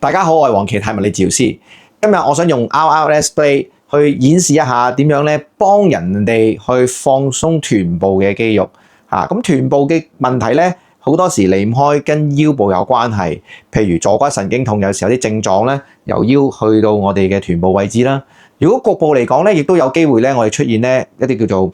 大家好，我係黃奇泰物理治療師。今日我想用 RRS Play 去演示一下點樣咧幫人哋去放鬆臀部嘅肌肉。咁臀部嘅問題咧，好多時離唔開跟腰部有關係。譬如坐骨神經痛，有時候有啲症狀咧，由腰去到我哋嘅臀部位置啦。如果局部嚟講咧，亦都有機會咧，我哋出現咧一啲叫做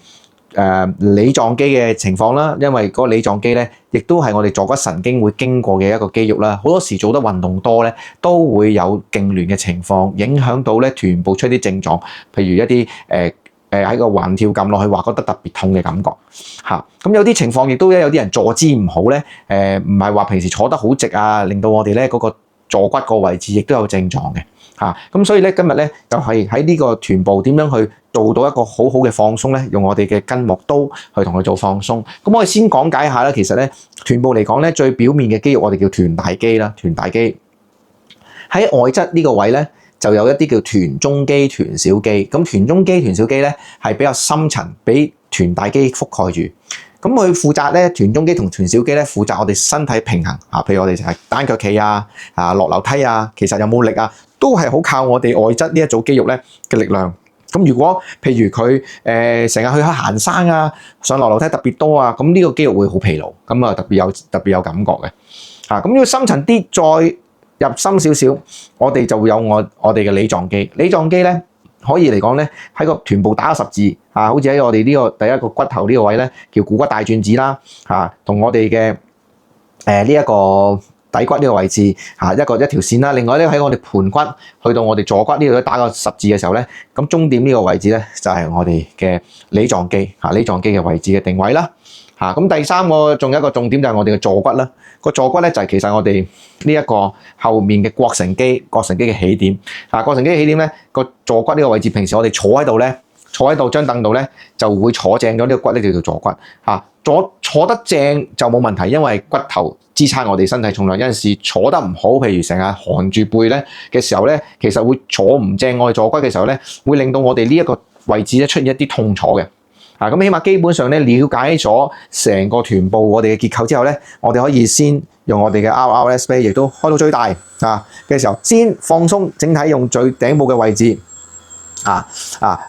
梨狀肌嘅情況啦，因為嗰個梨狀肌咧，亦都係我哋坐骨神經會經過嘅一個肌肉啦。好多時做得運動多咧，都會有痙攣嘅情況，影響到咧臀部出啲症狀，譬如一啲喺個橫跳撳落去話覺得特別痛嘅感覺嚇。咁有啲情況亦都有啲人坐姿唔好咧，唔係話平時坐得好直啊，令到我哋咧嗰個坐骨個位置亦都有症狀嘅嚇。咁所以咧今日咧就係喺呢個臀部點樣去做到一個好好嘅放鬆咧，用我哋嘅筋膜刀去同佢做放鬆。咁我哋先講解下啦，其實咧臀部嚟講咧，最表面嘅肌肉我哋叫臀大肌啦，臀大肌喺外側呢個位咧就有一啲叫臀中肌、臀小肌。咁臀中肌、臀小肌咧係比較深層，俾臀大肌覆蓋住。咁佢負責咧，臀中肌同臀小肌咧負責我哋身體平衡啊。譬如我哋就係單腳企落樓梯啊，其實有冇力啊，都係好靠我哋外側呢一組肌肉咧嘅力量。咁如果譬如佢成日去行山啊，上落樓梯特別多啊，咁呢個肌肉會好疲勞，咁啊特別有感覺嘅。咁如果深層啲再入深少少，我哋就會有我哋嘅梨狀肌。梨狀肌咧可以嚟講咧喺個臀部打個十字好似喺我哋呢個第一個骨頭呢個位咧叫股骨大轉子啦同我哋嘅呢一個底骨呢個位置一條線啦。另外咧喺我哋盤骨去到我哋坐骨呢度打個十字嘅時候咧，咁終點呢個位置咧就係我哋嘅梨狀肌梨狀肌嘅位置嘅定位啦。咁第三個仲有一個重點就係我哋嘅坐骨啦。個坐骨咧就係其實我哋呢一個後面嘅膕繩肌嘅起點。膕繩肌嘅起點咧，個坐骨呢個位置，平時我哋坐喺度張凳度咧就會坐正咗呢個骨咧，叫做坐骨。坐得正就冇問題，因為骨頭支撐我哋身體重量。有陣時坐得唔好，譬如成日寒住背咧嘅時候咧，其實會坐唔正我哋坐骨嘅時候咧，會令到我哋呢一個位置咧出現一啲痛楚嘅。咁起碼基本上咧了解咗成個臀部我哋嘅結構之後咧，我哋可以先用我哋嘅 RRS Play，亦都開到最大嘅時候，先放鬆整體用最頂部嘅位置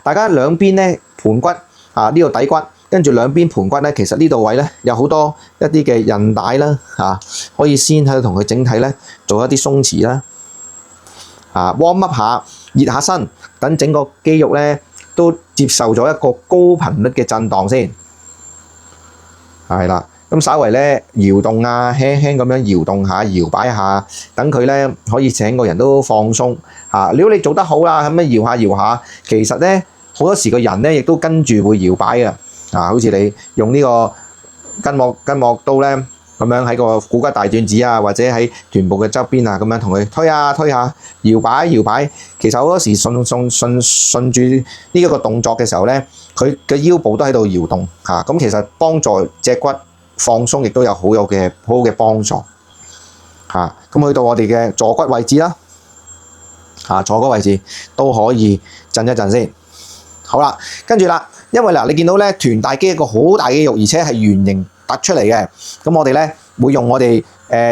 大家兩邊咧盤骨呢個底骨，跟住兩邊盤骨咧，其實呢度位咧有好多一啲嘅韌帶啦可以先喺度同佢整體咧做一啲鬆弛啦warm up 下，熱下身，等整個肌肉咧都接受咗一個高頻率嘅震盪先，係啦。咁稍微咧搖動輕輕咁樣搖動下、搖擺下，等佢咧可以整個人都放鬆如果你做得好啦，咁樣搖下，其實咧好多時個人咧亦都跟住會搖擺嘅好似你用呢個筋膜刀咧咁樣喺個股骨大轉子或者喺臀部嘅周邊咁樣同佢推下、搖擺。其實好多時順住呢一個動作嘅時候咧，佢嘅腰部都喺度搖動咁其實幫助脊骨放鬆，亦都有好好嘅幫助咁去到我哋嘅坐骨位置啦坐骨位置都可以震一震先。好啦，跟住啦，因為你見到咧臀大肌一個好大肌肉，而且係圓形突出嚟嘅。咁我哋咧會用我哋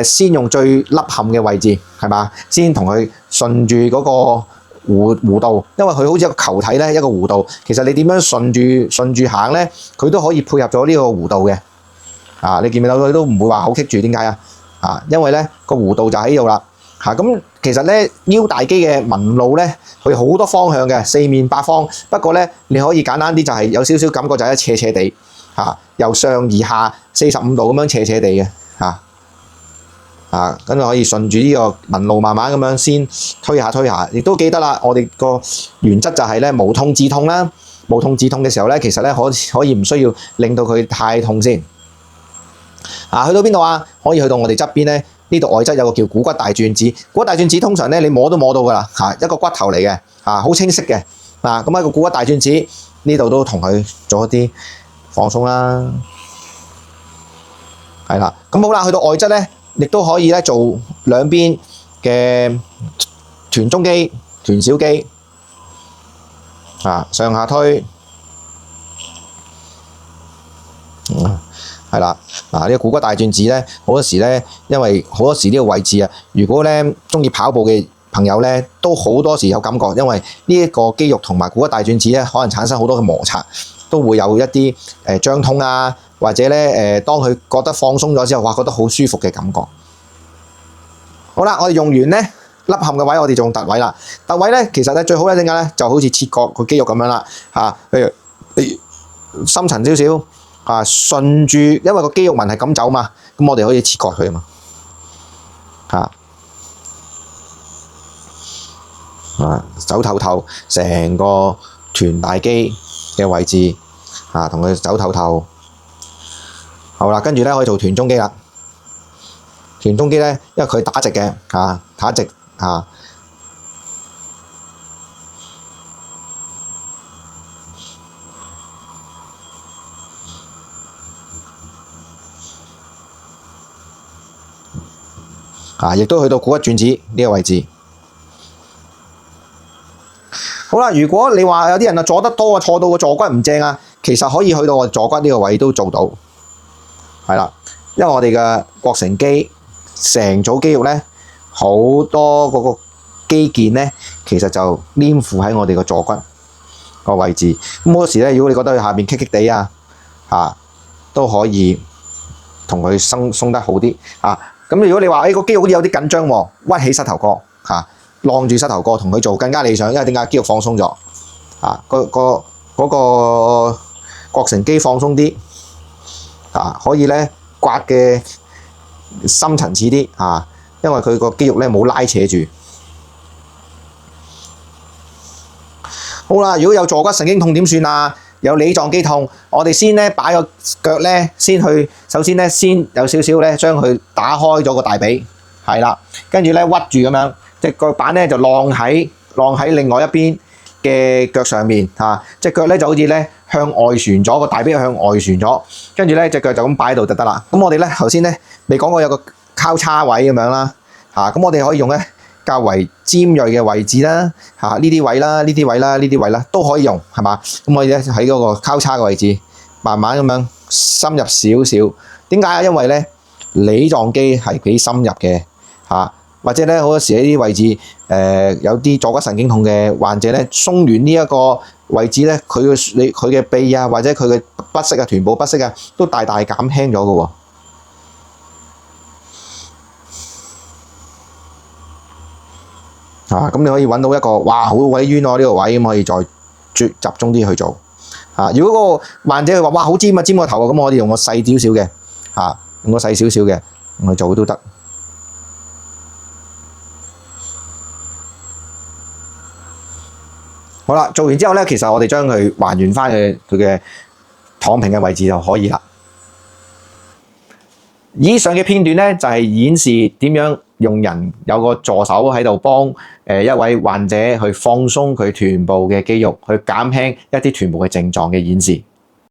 先用最凹陷嘅位置係嘛，先同佢順住嗰個弧度，因為佢好似一個球體咧一個弧度。其實你點樣順住行咧，佢都可以配合咗呢個弧度嘅你見唔見到佢都唔會話好棘住？點解因為咧個弧度就喺度啦咁其實咧腰大肌嘅紋路咧，佢好多方向嘅，四面八方。不過咧你可以簡單啲，就係有少少感覺就係斜斜地由上而下45度咁樣斜斜地嘅咁就可以順住呢個紋路慢慢咁樣先推下，亦都記得啦。我哋個原則就係咧無痛止痛啦。無痛止痛嘅時候咧，其實咧可以唔需要令到佢太痛先去到邊度可以去到我哋側邊咧，呢度外側有個叫股骨大轉子。股骨大轉子通常咧你摸都摸到噶啦一個骨頭嚟嘅好清晰嘅咁喺個股骨大轉子呢度都同佢做一啲放鬆啦，係啦。咁好啦，去到外側咧，亦都可以咧做兩邊嘅臀中肌、臀小肌上下推係啦。呢個股骨大轉子咧，好多時咧，因為好多時呢個位置啊，如果咧中意跑步嘅朋友咧，都好多時有感覺，因為呢一個肌肉同埋股骨大轉子咧，可能產生好多嘅摩擦，都會有一啲脹痛啊，或者咧當佢覺得放鬆咗之後，哇，覺得好舒服嘅感覺。好啦，我哋用完咧凹陷嘅位，我哋就用凸位啦。凸位咧，其實咧最好咧點解咧，就好似切割個肌肉咁樣啦，譬如深層少少順住，因為個肌肉紋係咁走嘛，咁我哋可以切割佢啊嘛，走透透成個臀大肌嘅位置同佢走透透。好啦，跟住咧可以做臀中肌啦。臀中肌咧，因為佢打直嘅打直亦都去到股骨轉子呢個位置。好啦，如果你話有啲人坐得多坐到個坐骨唔正啊，其實可以去到我坐骨呢個位都做到，係啦，因為我哋嘅膕繩肌成組肌肉咧，好多嗰個肌腱咧，其實就黏附喺我哋個坐骨個位置。咁好多時咧，如果你覺得佢下邊棘棘地都可以同佢鬆得好啲咁如果你話個肌肉好似有啲緊張喎，屈起膝頭哥晾住膝頭哥同佢做更加理想，因為點解肌肉放鬆咗嗰個膕繩肌放鬆啲可以咧刮嘅深層次啲因為佢個肌肉咧冇拉扯住。好啦，如果有坐骨神經痛點算啊？有梨狀肌痛，我哋先咧擺個腳咧先去，首先咧先有少少咧將佢打開咗個大髀，係啦，跟住咧屈住咁樣，隻腳板咧就晾喺另外一邊嘅腳上面隻腳咧就好似咧向外旋咗，個大髀向外旋咗，跟住咧隻腳就咁擺喺度就得啦。咁我哋咧頭先咧未講過有個交叉位咁樣啦咁我哋可以用咧較為尖鋭嘅位置啦呢啲位啦，呢啲位啦，呢啲位啦都可以用係嘛？咁我哋咧喺嗰個交叉嘅位置慢慢咁樣深入少少。點解啊？因為咧梨狀肌係幾深入嘅或者咧好多時喺呢啲位置有啲坐骨神經痛嘅患者咧鬆完呢一個位置咧，佢嘅臂或者佢嘅不適臀部不適都大大減輕咗嘅喎。咁你可以揾到一個哇好鬼冤呢個位，咁可以再集中啲去做如果個患者佢話哇好尖尖個頭咁我哋用個細少少嘅用個細少少嘅去做都得。好啦，做完之後咧，其實我哋將佢還原翻佢嘅躺平嘅位置就可以啦。以上嘅片段咧就係演示點樣用人有個助手喺度幫一位患者去放鬆佢臀部嘅肌肉，去減輕一啲臀部嘅症狀嘅演示。